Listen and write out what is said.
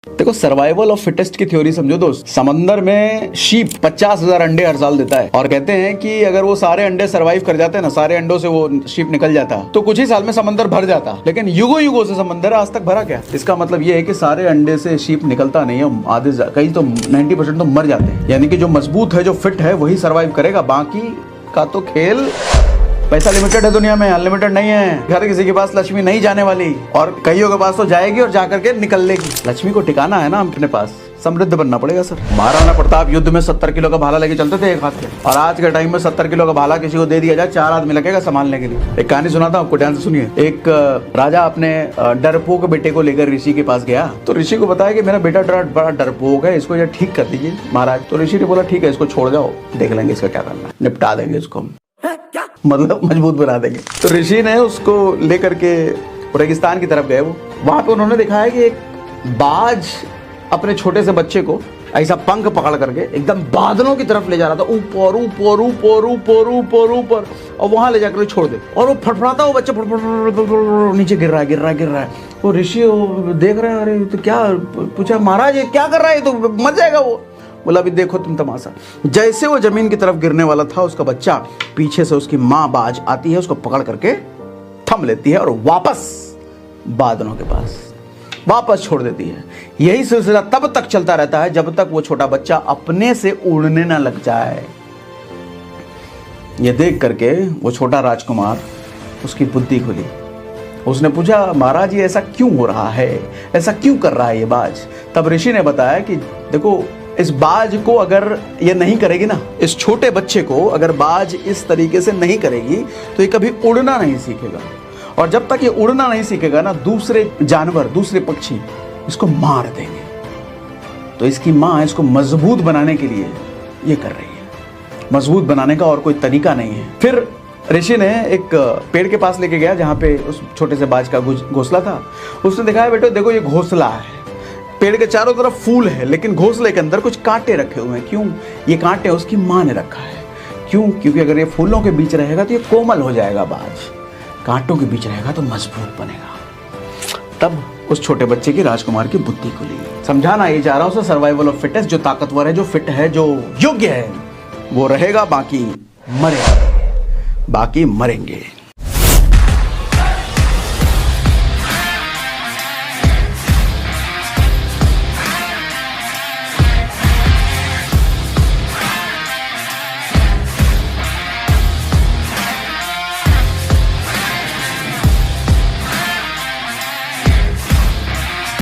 देखो, survival of fittest की theory समझो दोस्त। समंदर में शीप 50,000 अंडे हर साल देता है और कहते हैं कि अगर वो सारे अंडे सर्वाइव कर जाते हैं ना, सारे अंडों से वो शीप निकल जाता तो कुछ ही साल में समंदर भर जाता। लेकिन युगों युगों से समंदर आज तक भरा क्या? इसका मतलब ये है कि सारे अंडे से शीप निकलता नहीं है, आधे कई तो 90% तो मर जाते हैं। यानी कि जो मजबूत है, जो फिट है, वही सर्वाइव करेगा, बाकी का तो खेल। पैसा लिमिटेड है दुनिया में, अनलिमिटेड नहीं है। घर किसी के पास लक्ष्मी नहीं जाने वाली, और कईयों के पास तो जाएगी और जाकर के निकल लेगी। लक्ष्मी को टिकाना है ना अपने पास, समृद्ध बनना पड़ेगा सर। महाराणा प्रताप युद्ध में 70 किलो का भाला लेके चलते थे एक हाथ से, और आज के टाइम में 70 किलो का भाला किसी को दे दिया जाए, 4 आदमी लगेगा संभालने के लिए। एक कहानी सुनाता हूँ आपको, ध्यान से सुनिए। एक राजा अपने डरपोक बेटे को लेकर ऋषि के पास गया, तो ऋषि को बताया कि मेरा बेटा बड़ा डरपोक है, इसको ठीक कर दीजिए महाराज। तो ऋषि ने बोला ठीक है, इसको छोड़ जाओ, देख लेंगे इसका क्या करना है, निपटा देंगे इसको, मतलब मजबूत बना देंगे। तो ऋषि ने उसको लेकर के रेगिस्तान की तरफ गए। वो वहां पे उन्होंने दिखाया है कि एक बाज अपने छोटे से बच्चे को ऐसा पंख पकड़ करके एकदम बादलों की तरफ ले जा रहा था, ऊपर ऊपर ऊपर ऊपर ऊपर ऊपर, और वहां ले जाकर छोड़ दे, और वो फटफड़ाता, वो बच्चा फटफट नीचे गिर रहा है, गिर रहा है, गिर रहा है। वो ऋषि देख रहे हैं, अरे तो क्या, पूछा महाराज ये क्या कर रहा है, तो मर जाएगा वो। बोला अभी देखो तुम तमाशा। जैसे वो जमीन की तरफ गिरने वाला था, उसका बच्चा पीछे से उसकी माँ बाज आती है, उसको पकड़ करके थम लेती है और वापस बादलों के पास वापस छोड़ देती है। यही सिलसिला तब तक चलता रहता है जब तक वो छोटा बच्चा अपने से उड़ने ना लग जाए। ये देख करके वो छोटा राजकुमार, उसकी बुद्धि खुली। उसने पूछा महाराज ये ऐसा क्यों हो रहा है, ऐसा क्यों कर रहा है ये बाज? तब ऋषि ने बताया कि देखो, इस बाज को अगर ये नहीं करेगी ना, इस छोटे बच्चे को अगर बाज इस तरीके से नहीं करेगी तो ये कभी उड़ना नहीं सीखेगा, और जब तक ये उड़ना नहीं सीखेगा ना, दूसरे जानवर, दूसरे पक्षी इसको मार देंगे। तो इसकी माँ इसको मजबूत बनाने के लिए ये कर रही है। मजबूत बनाने का और कोई तरीका नहीं है। फिर ऋषि ने एक पेड़ के पास लेके गया जहाँ पे उस छोटे से बाज का घोंसला था। उसने दिखाया बेटो देखो ये घोंसला है, पेड़ के चारों तरफ फूल है, लेकिन घोंसले के अंदर कुछ कांटे रखे हुए हैं। क्यों? ये कांटे उसकी माँ ने रखा है। क्यों? क्योंकि अगर ये फूलों के बीच रहेगा तो ये कोमल हो जाएगा बाज, कांटों के बीच रहेगा तो मजबूत बनेगा। तब उस छोटे बच्चे की, राजकुमार की बुद्धि खुली। समझाना ये चाह रहा हूं, सर्वाइवल ऑफ फिटेस्ट। जो ताकतवर है, जो फिट है, जो योग्य है, वो रहेगा, बाकी मरेंगे, बाकी मरेंगे।